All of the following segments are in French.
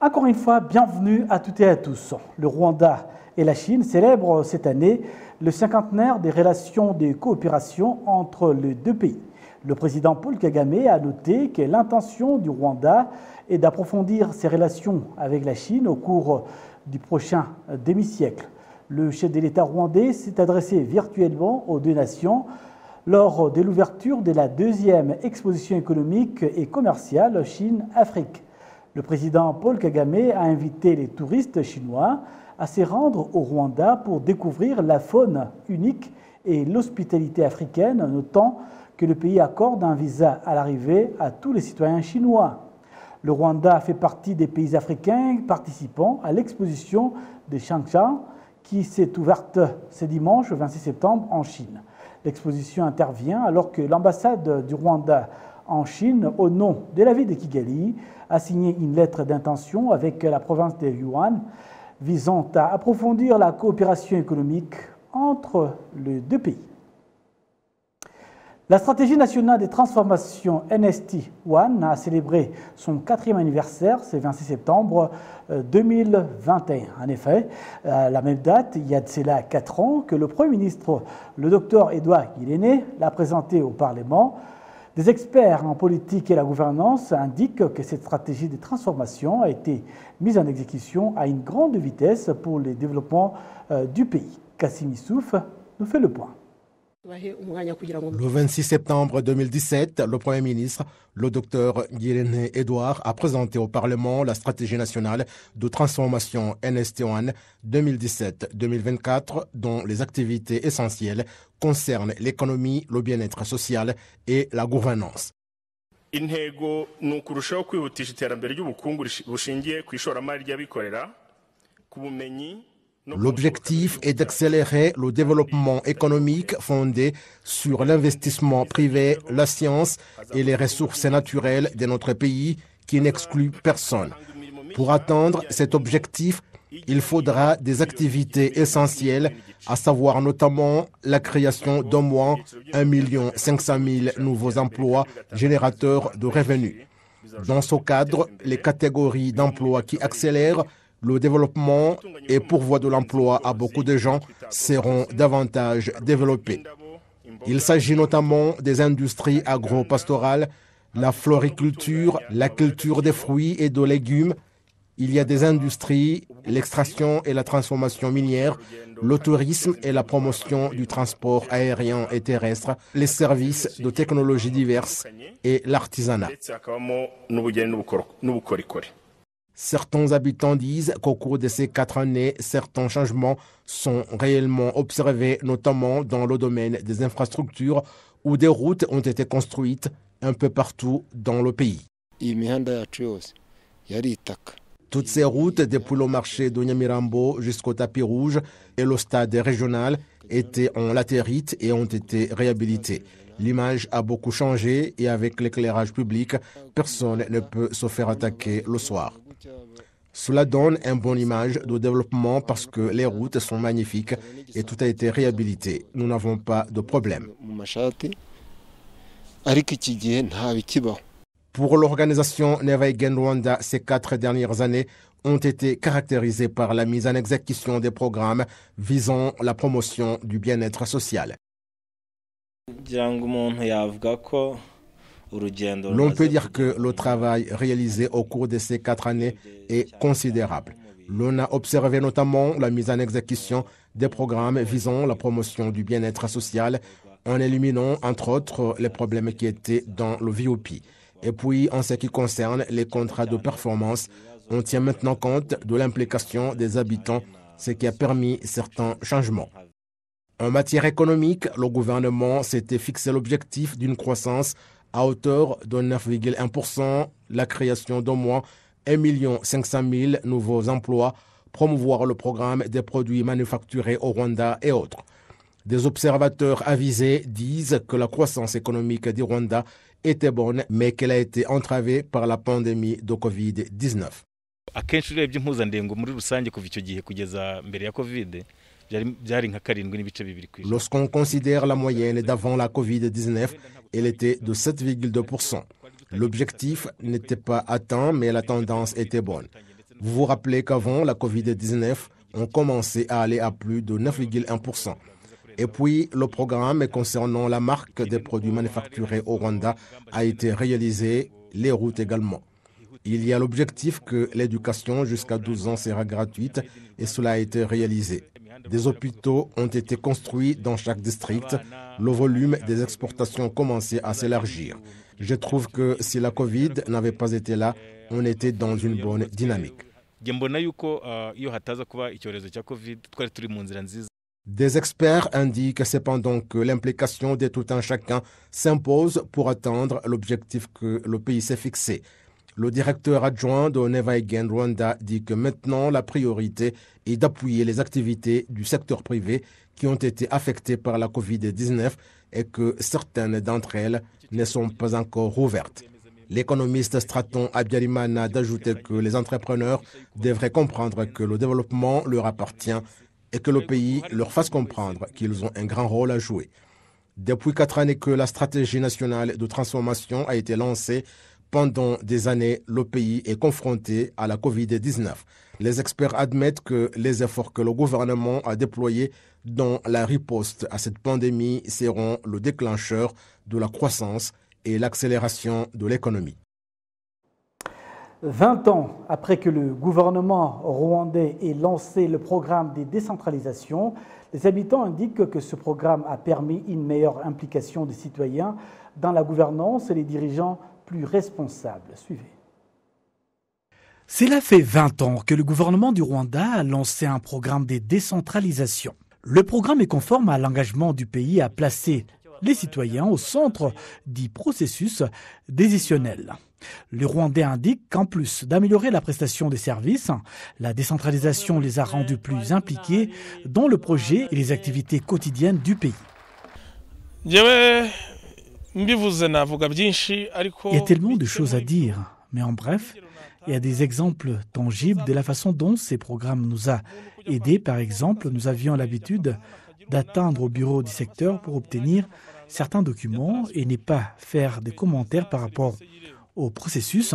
Encore une fois, bienvenue à toutes et à tous. Le Rwanda et la Chine célèbrent cette année le cinquantenaire des relations de coopération entre les deux pays. Le président Paul Kagame a noté que l'intention du Rwanda est d'approfondir ses relations avec la Chine au cours du prochain demi-siècle. Le chef de l'État rwandais s'est adressé virtuellement aux deux nations lors de l'ouverture de la deuxième exposition économique et commerciale Chine-Afrique. Le président Paul Kagame a invité les touristes chinois à se rendre au Rwanda pour découvrir la faune unique et l'hospitalité africaine, notant que le pays accorde un visa à l'arrivée à tous les citoyens chinois. Le Rwanda fait partie des pays africains participant à l'exposition de Changsha qui s'est ouverte ce dimanche 26 septembre en Chine. L'exposition intervient alors que l'ambassade du Rwanda en Chine, au nom de la ville de Kigali, a signé une lettre d'intention avec la province de Yuan visant à approfondir la coopération économique entre les deux pays. La stratégie nationale de transformation NST-1 a célébré son 4e anniversaire, c'est 26 septembre 2021. En effet, à la même date, il y a de cela 4 ans, que le Premier ministre, le docteur Edouard Guilhéné, l'a présenté au Parlement. Des experts en politique et la gouvernance indiquent que cette stratégie de transformation a été mise en exécution à une grande vitesse pour le développement du pays. Kassim Issouf nous fait le point. Le 26 septembre 2017, le Premier ministre, le docteur Guilhéné Edouard, a présenté au Parlement la stratégie nationale de transformation NST1 2017-2024, dont les activités essentielles concernent l'économie, le bien-être social et la gouvernance. Intego ni ukurushaho kwihutisha iterambere ry'ubukungu bushingiye ku ishoramari ry'abikorera ku bumenyi. L'objectif est d'accélérer le développement économique fondé sur l'investissement privé, la science et les ressources naturelles de notre pays qui n'excluent personne. Pour atteindre cet objectif, il faudra des activités essentielles, à savoir notamment la création d'au moins 1 500 000 nouveaux emplois générateurs de revenus. Dans ce cadre, les catégories d'emplois qui accélèrent le développement et pourvoi de l'emploi à beaucoup de gens seront davantage développés. Il s'agit notamment des industries agro-pastorales, la floriculture, la culture des fruits et de légumes. Il y a des industries, l'extraction et la transformation minière, le tourisme et la promotion du transport aérien et terrestre, les services de technologies diverses et l'artisanat. Certains habitants disent qu'au cours de ces 4 années, certains changements sont réellement observés, notamment dans le domaine des infrastructures où des routes ont été construites un peu partout dans le pays. Toutes ces routes, depuis le marché de Nyamirambo jusqu'au tapis rouge et le stade régional, étaient en latérite et ont été réhabilitées. L'image a beaucoup changé et avec l'éclairage public, personne ne peut se faire attaquer le soir. Cela donne une bonne image de développement parce que les routes sont magnifiques et tout a été réhabilité. Nous n'avons pas de problème. Pour l'organisation Nevaïgen Rwanda, ces 4 dernières années ont été caractérisées par la mise en exécution des programmes visant la promotion du bien-être social. L'on peut dire que le travail réalisé au cours de ces 4 années est considérable. L'on a observé notamment la mise en exécution des programmes visant la promotion du bien-être social en éliminant entre autres les problèmes qui étaient dans le VOP. Et puis, en ce qui concerne les contrats de performance, on tient maintenant compte de l'implication des habitants, ce qui a permis certains changements. En matière économique, le gouvernement s'était fixé l'objectif d'une croissance à hauteur de 9,1%, la création d'au moins 1 500 000 nouveaux emplois, promouvoir le programme des produits manufacturés au Rwanda et autres. Des observateurs avisés disent que la croissance économique du Rwanda était bonne, mais qu'elle a été entravée par la pandémie de Covid-19. Lorsqu'on considère la moyenne d'avant la Covid-19, elle était de 7,2%. L'objectif n'était pas atteint, mais la tendance était bonne. Vous vous rappelez qu'avant la Covid-19, on commençait à aller à plus de 9,1%. Et puis, le programme concernant la marque des produits manufacturés au Rwanda a été réalisé, les routes également. Il y a l'objectif que l'éducation jusqu'à 12 ans sera gratuite et cela a été réalisé. Des hôpitaux ont été construits dans chaque district. Le volume des exportations commençait à s'élargir. Je trouve que si la Covid n'avait pas été là, on était dans une bonne dynamique. Des experts indiquent cependant que l'implication de tout un chacun s'impose pour atteindre l'objectif que le pays s'est fixé. Le directeur adjoint de Never Again Rwanda dit que maintenant la priorité est d'appuyer les activités du secteur privé qui ont été affectées par la Covid-19 et que certaines d'entre elles ne sont pas encore ouvertes. L'économiste Straton Habyarimana d'ajouter que les entrepreneurs devraient comprendre que le développement leur appartient et que le pays leur fasse comprendre qu'ils ont un grand rôle à jouer. Depuis 4 années que la stratégie nationale de transformation a été lancée, pendant des années, le pays est confronté à la Covid-19. Les experts admettent que les efforts que le gouvernement a déployés dans la riposte à cette pandémie seront le déclencheur de la croissance et l'accélération de l'économie. 20 ans après que le gouvernement rwandais ait lancé le programme de décentralisation, les habitants indiquent que ce programme a permis une meilleure implication des citoyens dans la gouvernance et les dirigeants plus responsables. Suivez. Cela fait 20 ans que le gouvernement du Rwanda a lancé un programme de décentralisation. Le programme est conforme à l'engagement du pays à placer les citoyens au centre du processus décisionnel. Le Rwandais indique qu'en plus d'améliorer la prestation des services, la décentralisation les a rendus plus impliqués dans le projet et les activités quotidiennes du pays. Il y a tellement de choses à dire, mais en bref, il y a des exemples tangibles de la façon dont ces programmes nous ont aidés. Par exemple, nous avions l'habitude d'attendre au bureau du secteur pour obtenir certains documents et ne pas faire de commentaires par rapport au processus.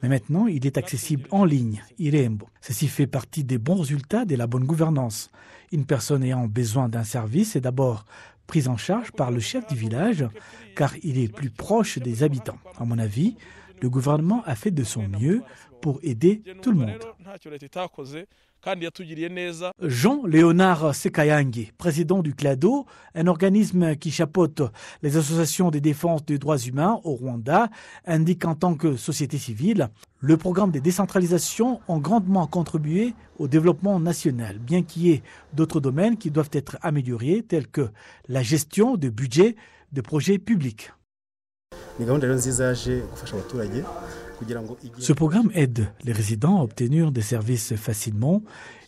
Mais maintenant, il est accessible en ligne, Irembo. Ceci fait partie des bons résultats de la bonne gouvernance. Une personne ayant besoin d'un service est d'abord prise en charge par le chef du village, car il est plus proche des habitants. À mon avis, le gouvernement a fait de son mieux pour aider tout le monde. Jean-Léonard Sekayangi, président du CLADO, un organisme qui chapeaute les associations de défense des droits humains au Rwanda, indique en tant que société civile, le programme de décentralisation a grandement contribué au développement national, bien qu'il y ait d'autres domaines qui doivent être améliorés, tels que la gestion de budget de projets publics. Ce programme aide les résidents à obtenir des services facilement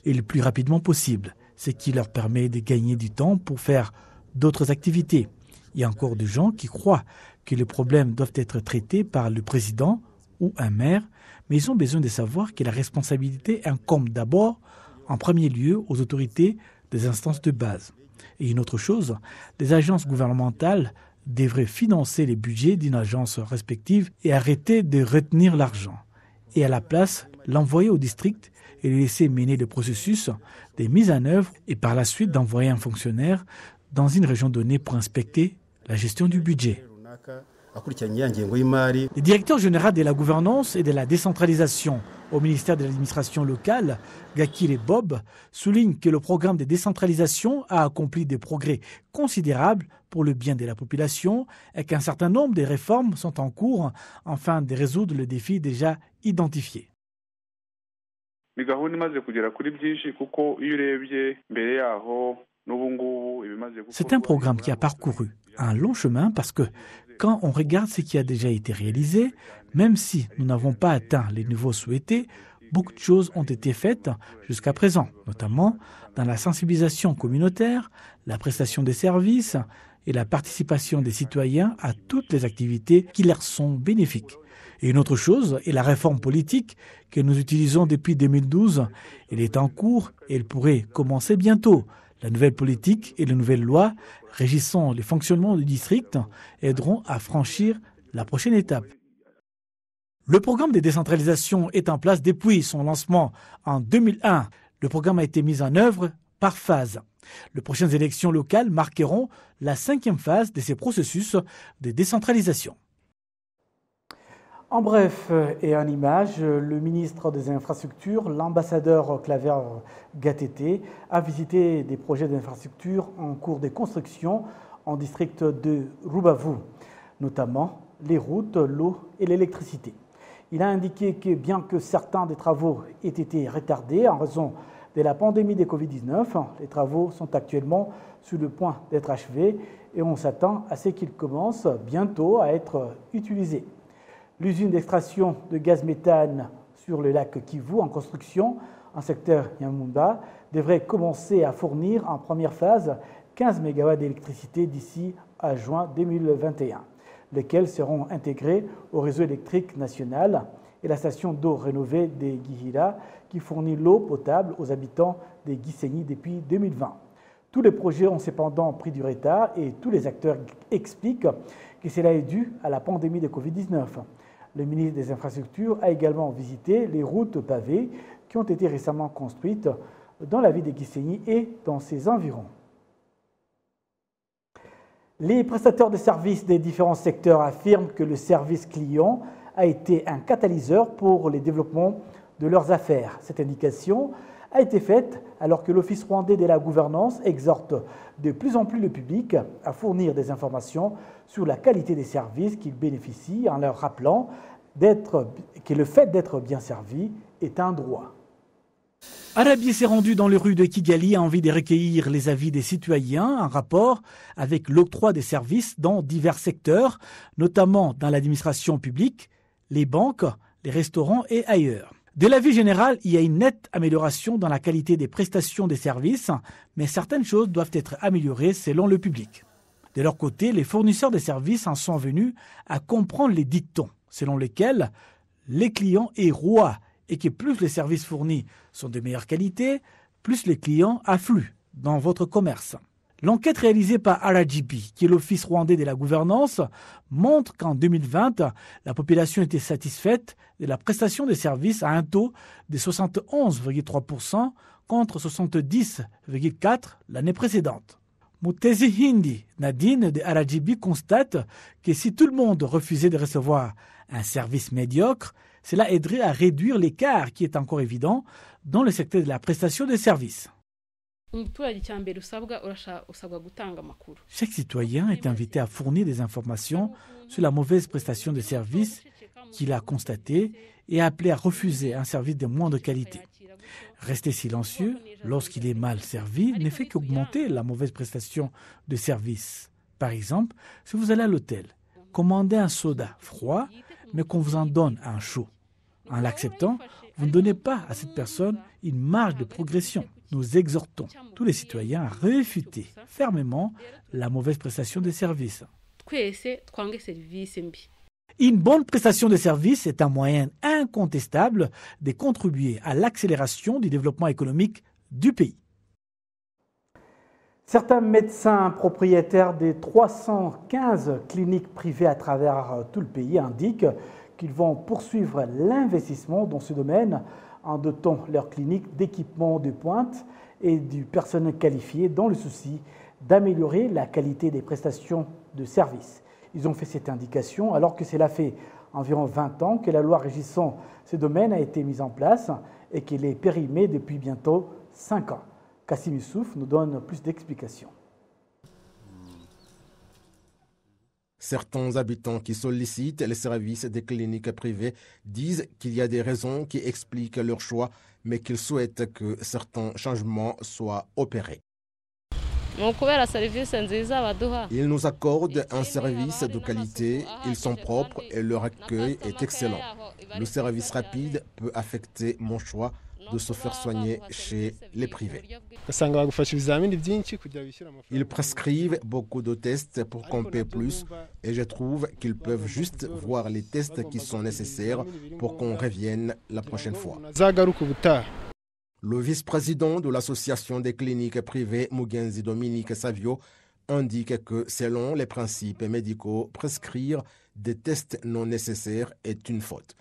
et le plus rapidement possible, ce qui leur permet de gagner du temps pour faire d'autres activités. Il y a encore des gens qui croient que les problèmes doivent être traités par le président ou un maire, mais ils ont besoin de savoir que la responsabilité incombe d'abord, en premier lieu, aux autorités des instances de base. Et une autre chose, les agences gouvernementales devraient financer les budgets d'une agence respective et arrêter de retenir l'argent. Et à la place, l'envoyer au district et les laisser mener le processus des mises en œuvre et par la suite d'envoyer un fonctionnaire dans une région donnée pour inspecter la gestion du budget. Le directeur général de la gouvernance et de la décentralisation au ministère de l'administration locale, Gakire Bob, souligne que le programme de décentralisation a accompli des progrès considérables pour le bien de la population et qu'un certain nombre de réformes sont en cours afin de résoudre le défi déjà identifié. C'est un programme qui a parcouru un long chemin parce que quand on regarde ce qui a déjà été réalisé, même si nous n'avons pas atteint les niveaux souhaités, beaucoup de choses ont été faites jusqu'à présent, notamment dans la sensibilisation communautaire, la prestation des services et la participation des citoyens à toutes les activités qui leur sont bénéfiques. Et une autre chose est la réforme politique que nous utilisons depuis 2012. Elle est en cours et elle pourrait commencer bientôt. La nouvelle politique et les nouvelles lois régissant les fonctionnements du district aideront à franchir la prochaine étape. Le programme de décentralisation est en place depuis son lancement en 2001. Le programme a été mis en œuvre par phase. Les prochaines élections locales marqueront la 5e phase de ces processus de décentralisation. En bref et en images, le ministre des Infrastructures, l'ambassadeur Claver Gatete, a visité des projets d'infrastructures en cours de construction en district de Rubavu, notamment les routes, l'eau et l'électricité. Il a indiqué que bien que certains des travaux aient été retardés en raison de la pandémie de Covid-19, les travaux sont actuellement sur le point d'être achevés et on s'attend à ce qu'ils commencent bientôt à être utilisés. L'usine d'extraction de gaz méthane sur le lac Kivu en construction en secteur Yamumba devrait commencer à fournir en première phase 15 MW d'électricité d'ici à juin 2021. Lesquels seront intégrés au réseau électrique national et la station d'eau rénovée des Gihira qui fournit l'eau potable aux habitants des Gisenyi depuis 2020. Tous les projets ont cependant pris du retard et tous les acteurs expliquent que cela est dû à la pandémie de Covid-19. Le ministre des Infrastructures a également visité les routes pavées qui ont été récemment construites dans la ville de Gisenyi et dans ses environs. Les prestataires de services des différents secteurs affirment que le service client a été un catalyseur pour le développement de leurs affaires. Cette indication a été faite alors que l'Office rwandais de la gouvernance exhorte de plus en plus le public à fournir des informations sur la qualité des services qu'ils bénéficient en leur rappelant que le fait d'être bien servi est un droit. Arabi s'est rendu dans les rues de Kigali a envie de recueillir les avis des citoyens en rapport avec l'octroi des services dans divers secteurs, notamment dans l'administration publique, les banques, les restaurants et ailleurs. De l'avis général, il y a une nette amélioration dans la qualité des prestations des services, mais certaines choses doivent être améliorées selon le public. De leur côté, les fournisseurs de services en sont venus à comprendre les dictons, selon lesquels les clients est roi et que plus les services fournis sont de meilleure qualité, plus les clients affluent dans votre commerce. L'enquête réalisée par RGB, qui est l'Office rwandais de la gouvernance, montre qu'en 2020, la population était satisfaite de la prestation des services à un taux de 71,3% contre 70,4% l'année précédente. Mutezi Hindi Nadine de RGB constate que si tout le monde refusait de recevoir un service médiocre, cela aiderait à réduire l'écart qui est encore évident dans le secteur de la prestation de services. Chaque citoyen est invité à fournir des informations sur la mauvaise prestation de services qu'il a constatée et appelé à refuser un service de moindre qualité. Rester silencieux lorsqu'il est mal servi ne fait qu'augmenter la mauvaise prestation de service. Par exemple, si vous allez à l'hôtel, commandez un soda froid, mais qu'on vous en donne un chaud. En l'acceptant, vous ne donnez pas à cette personne une marge de progression. Nous exhortons tous les citoyens à réfuter fermement la mauvaise prestation des services. Une bonne prestation de services est un moyen incontestable de contribuer à l'accélération du développement économique du pays. Certains médecins propriétaires des 315 cliniques privées à travers tout le pays indiquent qu'ils vont poursuivre l'investissement dans ce domaine en dotant leurs cliniques d'équipements de pointe et du personnel qualifié dans le souci d'améliorer la qualité des prestations de services. Ils ont fait cette indication alors que cela fait environ 20 ans que la loi régissant ce domaine a été mise en place et qu'elle est périmée depuis bientôt 5 ans. Kassim Youssouf nous donne plus d'explications. Certains habitants qui sollicitent les services des cliniques privées disent qu'il y a des raisons qui expliquent leur choix, mais qu'ils souhaitent que certains changements soient opérés. Ils nous accordent un service de qualité, ils sont propres et leur accueil est excellent. Le service rapide peut affecter mon choix de se faire soigner chez les privés. Ils prescrivent beaucoup de tests pour qu'on paie plus et je trouve qu'ils peuvent juste voir les tests qui sont nécessaires pour qu'on revienne la prochaine fois. Le vice-président de l'association des cliniques privées, Mugenzi Dominique Savio, indique que selon les principes médicaux, prescrire des tests non nécessaires est une faute.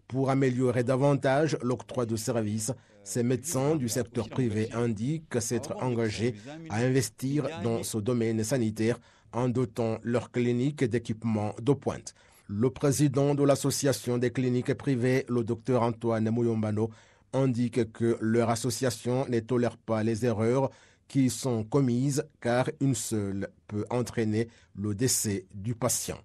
Pour améliorer davantage l'octroi de services, ces médecins du secteur privé indiquent s'être engagés à investir dans ce domaine sanitaire en dotant leurs cliniques d'équipements de pointe. Le président de l'association des cliniques privées, le docteur Antoine Muyombano, indique que leur association ne tolère pas les erreurs qui sont commises car une seule peut entraîner le décès du patient.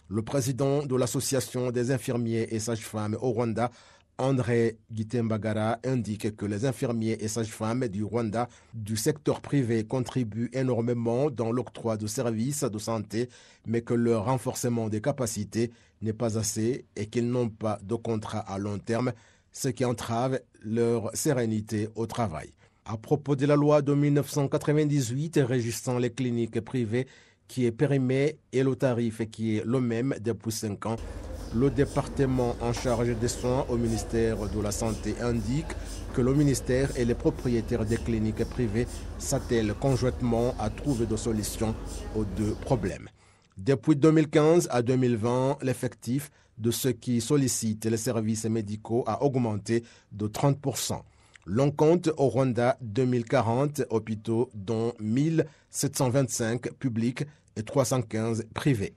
Le président de l'association des infirmiers et sages-femmes au Rwanda, André Gitembagara, indique que les infirmiers et sages-femmes du Rwanda du secteur privé contribuent énormément dans l'octroi de services de santé, mais que leur renforcement des capacités n'est pas assez et qu'ils n'ont pas de contrat à long terme, ce qui entrave leur sérénité au travail. À propos de la loi de 1998 régissant les cliniques privées, qui est périmé et le tarif qui est le même depuis 5 ans. Le département en charge des soins au ministère de la Santé indique que le ministère et les propriétaires des cliniques privées s'attellent conjointement à trouver des solutions aux deux problèmes. Depuis 2015 à 2020, l'effectif de ceux qui sollicitent les services médicaux a augmenté de 30%. L'on compte au Rwanda 2040 hôpitaux, dont 1725 publics et 315 privés.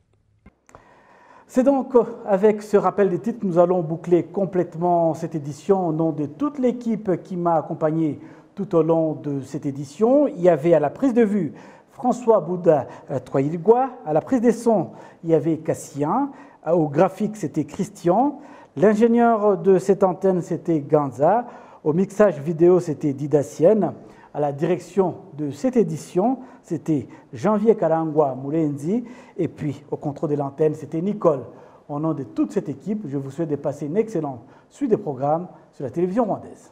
C'est donc avec ce rappel des titres que nous allons boucler complètement cette édition au nom de toute l'équipe qui m'a accompagné tout au long de cette édition. Il y avait à la prise de vue François Bouddha Troilgua, à la prise des sons il y avait Cassien, au graphique c'était Christian, l'ingénieur de cette antenne c'était Ganza. Au mixage vidéo, c'était Didacienne. À la direction de cette édition, c'était Janvier Karangwa Moulenzi. Et puis, au contrôle de l'antenne, c'était Nicole. Au nom de toute cette équipe, je vous souhaite de passer une excellente suite de programmes sur la télévision rwandaise.